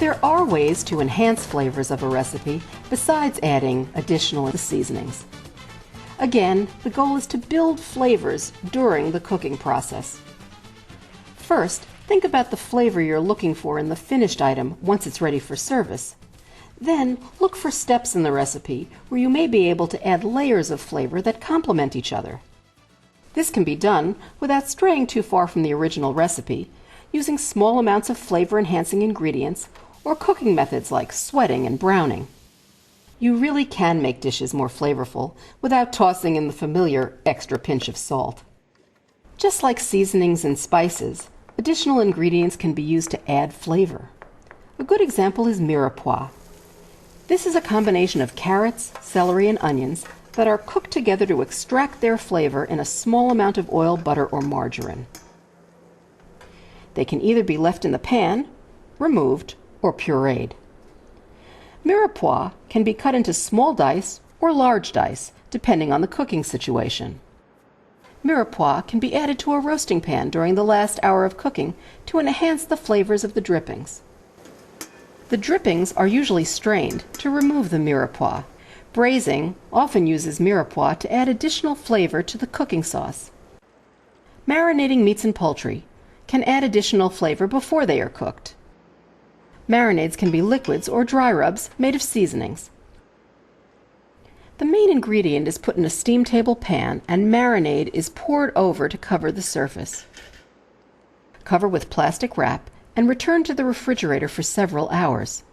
There are ways to enhance flavors of a recipe besides adding additional seasonings. Again, the goal is to build flavors during the cooking process. First, think about the flavor you're looking for in the finished item once it's ready for service. Then, look for steps in the recipe where you may be able to add layers of flavor that complement each other. This can be done without straying too far from the original recipe, using small amounts of flavor-enhancing ingredients or cooking methods like sweating and browning. You really can make dishes more flavorful without tossing in the familiar extra pinch of salt. Just like seasonings and spices, additional ingredients can be used to add flavor. A good example is mirepoix. This is a combination of carrots, celery, and onions that are cooked together to extract their flavor in a small amount of oil, butter, or margarine. They can either be left in the pan, removed, or pureed. Mirepoix can be cut into small dice or large dice, depending on the cooking situation. Mirepoix can be added to a roasting pan during the last hour of cooking to enhance the flavors of the drippings. The drippings are usually strained to remove the mirepoix. Braising often uses mirepoix to add additional flavor to the cooking sauce. Marinating meats and poultry can add additional flavor before they are cooked. Marinades can be liquids or dry rubs made of seasonings. The main ingredient is put in a steam table pan and marinade is poured over to cover the surface. Cover with plastic wrap and return to the refrigerator for several hours.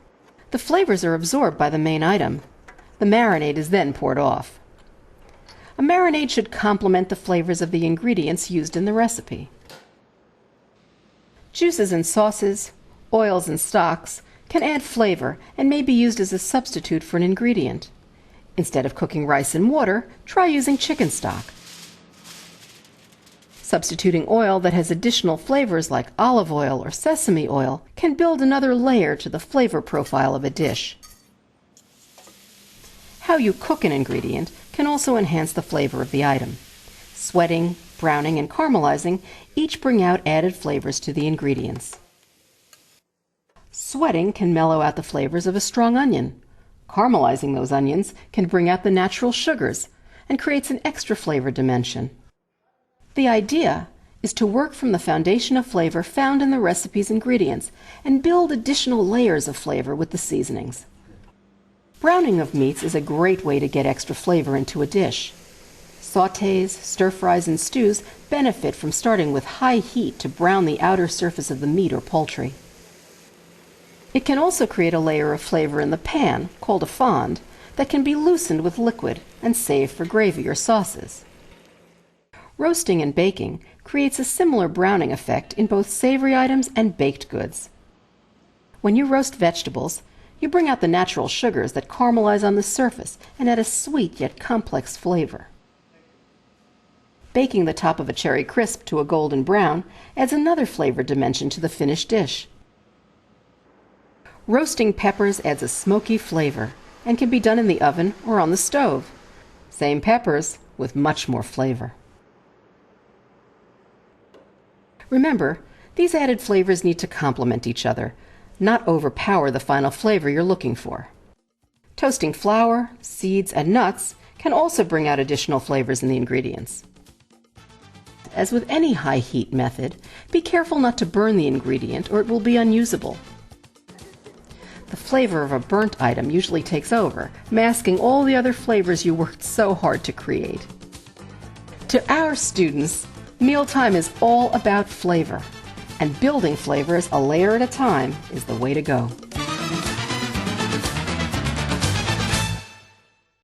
The flavors are absorbed by the main item. The marinade is then poured off. A marinade should complement the flavors of the ingredients used in the recipe. Juices and sauces, oils and stocks can add flavor and may be used as a substitute for an ingredient. Instead of cooking rice in water, try using chicken stock. Substituting oil that has additional flavors like olive oil or sesame oil can build another layer to the flavor profile of a dish. How you cook an ingredient can also enhance the flavor of the item. Sweating, browning, and caramelizing each bring out added flavors to the ingredients. Sweating can mellow out the flavors of a strong onion. Caramelizing those onions can bring out the natural sugars and creates an extra flavor dimension. The idea is to work from the foundation of flavor found in the recipe's ingredients and build additional layers of flavor with the seasonings. Browning of meats is a great way to get extra flavor into a dish. Sautés, stir-fries, and stews benefit from starting with high heat to brown the outer surface of the meat or poultry. It can also create a layer of flavor in the pan, called a fond, that can be loosened with liquid and saved for gravy or sauces. Roasting and baking creates a similar browning effect in both savory items and baked goods. When you roast vegetables, you bring out the natural sugars that caramelize on the surface and add a sweet yet complex flavor. Baking the top of a cherry crisp to a golden brown adds another flavor dimension to the finished dish. Roasting peppers adds a smoky flavor and can be done in the oven or on the stove. Same peppers with much more flavor. Remember, these added flavors need to complement each other, not overpower the final flavor you're looking for. Toasting flour, seeds, and nuts can also bring out additional flavors in the ingredients. As with any high heat method, be careful not to burn the ingredient or it will be unusable. The flavor of a burnt item usually takes over, masking all the other flavors you worked so hard to create. To our students, mealtime is all about flavor, and building flavors a layer at a time is the way to go.